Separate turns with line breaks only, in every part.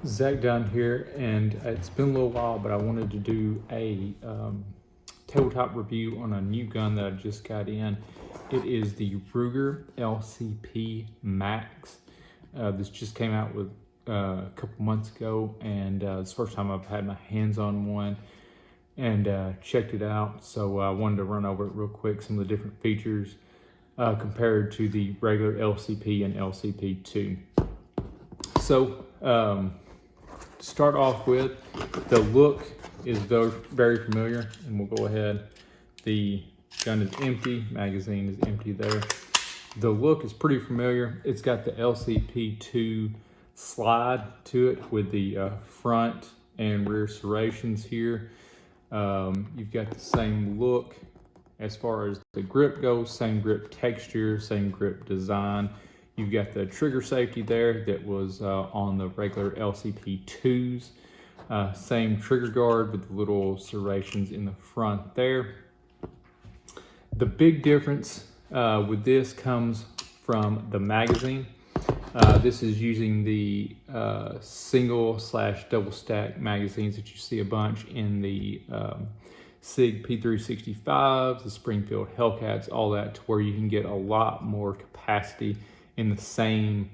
Zach down here, and it's been a little while, but I wanted to do a tabletop review on a new gun that I just got in. It is the Ruger LCP Max. This just came out with a couple months ago, and it's the first time I've had my hands on one and checked it out. So I wanted to run over it real quick, some of the different features compared to the regular LCP and LCP2. So to start off with, the look is very familiar, and we'll go ahead. The gun is empty, magazine is empty there. The look is pretty familiar. It's got the LCP2 slide to it with the front and rear serrations here. You've got the same look as far as the grip goes, same grip texture, same grip design. You've got the trigger safety there that was on the regular LCP2s. Same trigger guard with the little serrations in the front there. The big difference with this comes from the magazine. This is using the single/double stack magazines that you see a bunch in the SIG P365s, the Springfield Hellcats, all that, to where you can get a lot more capacity in the same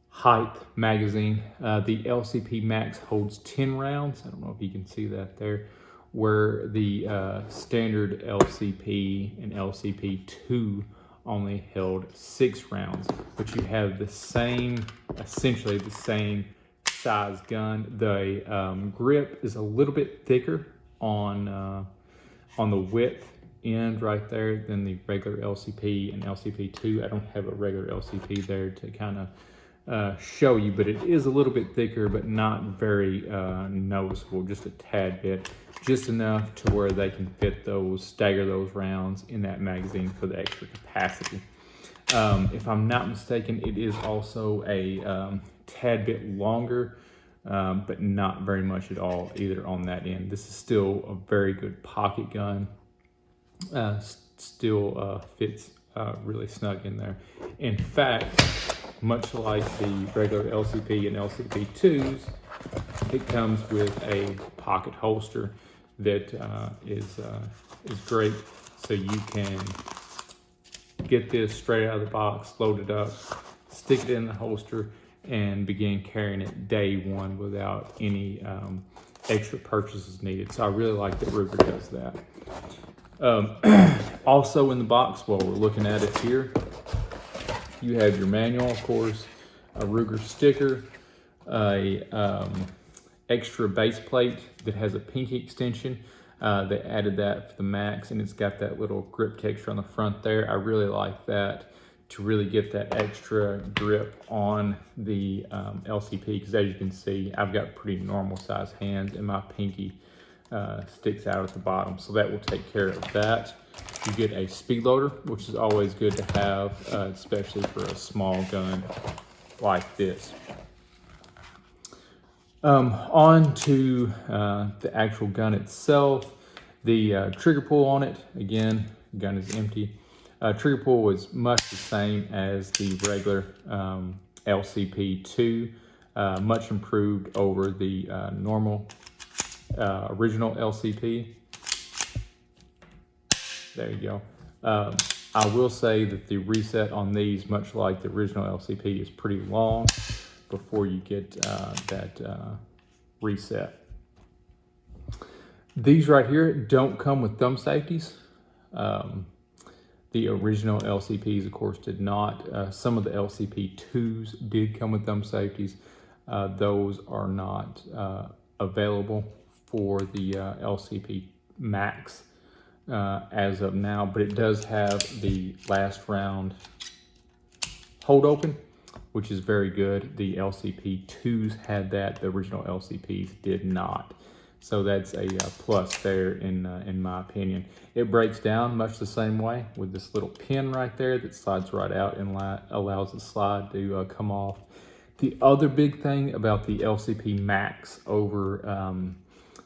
height magazine. The LCP Max holds 10 rounds. I don't know if you can see that there, where the standard LCP and LCP2 only held 6 rounds, but you have the same, essentially the same size gun. The grip is a little bit thicker on the width end right there than the regular LCP and LCP2. I don't have a regular LCP there to kind of show you, but it is a little bit thicker, but not very noticeable, just a tad bit, just enough to where they can fit those, stagger those rounds in that magazine for the extra capacity. If I'm not mistaken, it is also a tad bit longer, but not very much at all either on that end. This is still a very good pocket gun. Still fits really snug in there. In fact, much like the regular LCP and LCP2s, it comes with a pocket holster that is great. So you can get this straight out of the box, load it up, stick it in the holster, and begin carrying it day one without any extra purchases needed. So I really like that Ruger does that. Also in the box, while we're looking at it here, you have your manual, of course, a Ruger sticker, a extra base plate that has a pinky extension. They added that for the Max, and it's got that little grip texture on the front there. I really like that to really get that extra grip on the LCP, because as you can see, I've got pretty normal size hands, and my pinky sticks out at the bottom, so that will take care of that. You get a speed loader, which is always good to have, especially for a small gun like this. On to the actual gun itself. The trigger pull on it, again, the gun is empty. Trigger pull was much the same as the regular LCP2, much improved over the normal original LCP. There you go. I will say that the reset on these, much like the original LCP, is pretty long before you get that reset. These right here don't come with thumb safeties. The original LCPs, of course, did not. Some of the LCP2s did come with thumb safeties. Those are not available for the LCP Max as of now, but it does have the last round hold open, which is very good. The LCP2s had that, the original LCPs did not. So that's a plus there in my opinion. It breaks down much the same way with this little pin right there that slides right out and allows the slide to come off. The other big thing about the LCP Max over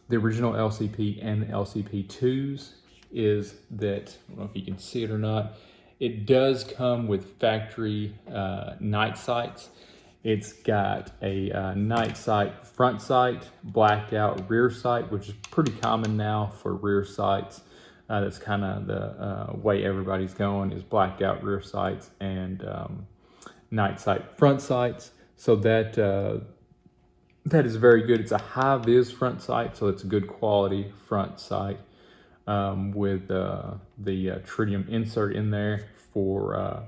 the original LCP and LCP2s is that, I don't know if you can see it or not, it does come with factory night sights. It's got a night sight front sight, blacked out rear sight, which is pretty common now for rear sights. That's kind of the way everybody's going, is blacked out rear sights and night sight front sights. So that is very good. It's a high vis front sight, so it's a good quality front sight with the tritium insert in there for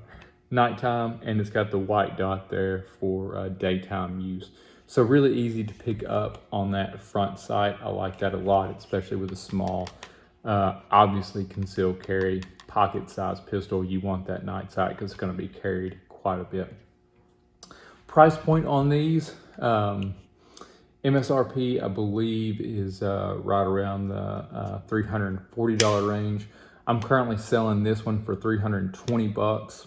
nighttime, and it's got the white dot there for daytime use. So really easy to pick up on that front sight. I like that a lot, especially with a small, obviously concealed carry pocket size pistol. You want that night sight because it's going to be carried quite a bit. Price point on these, MSRP I believe is right around the $340 range. I'm currently selling this one for $320.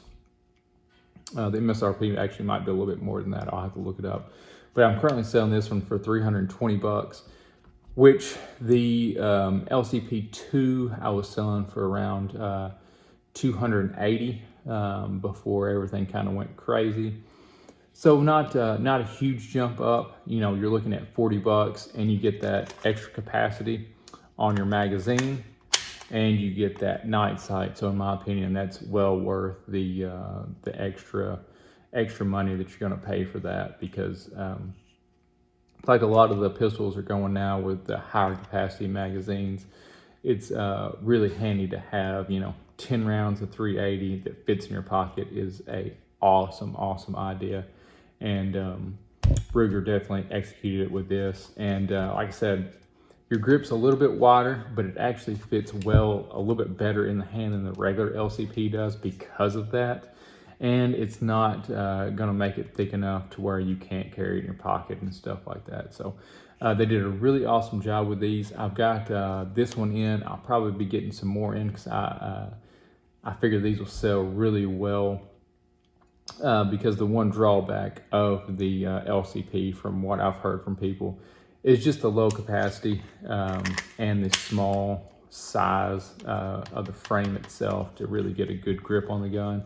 The MSRP actually might be a little bit more than that. I'll have to look it up. But I'm currently selling this one for $320, which the LCP2 I was selling for around $280 before everything kind of went crazy. So not a huge jump up. You know, you're looking at $40 and you get that extra capacity on your magazine, and you get that night sight. So in my opinion, that's well worth the extra money that you're going to pay for that, because like a lot of the pistols are going now with the higher capacity magazines, it's really handy to have, you know, 10 rounds of 380 that fits in your pocket is a awesome idea. And Ruger definitely executed it with this. And like I said, your grip's a little bit wider, but it actually fits well, a little bit better in the hand than the regular LCP does because of that. And it's not gonna make it thick enough to where you can't carry it in your pocket and stuff like that. So they did a really awesome job with these. I've got this one in. I'll probably be getting some more in because I figure these will sell really well. Because the one drawback of the LCP, from what I've heard from people, is just the low capacity and the small size of the frame itself to really get a good grip on the gun.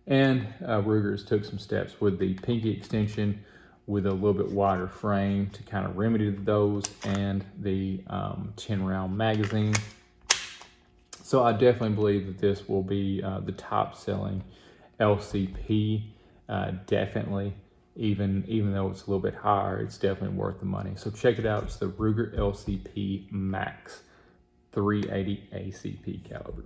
And Ruger's took some steps with the pinky extension with a little bit wider frame to kind of remedy those, and the 10 round magazine. So I definitely believe that this will be the top selling LCP, definitely. Even though it's a little bit higher, it's definitely worth the money. So check it out. It's the Ruger LCP Max 380 ACP caliber.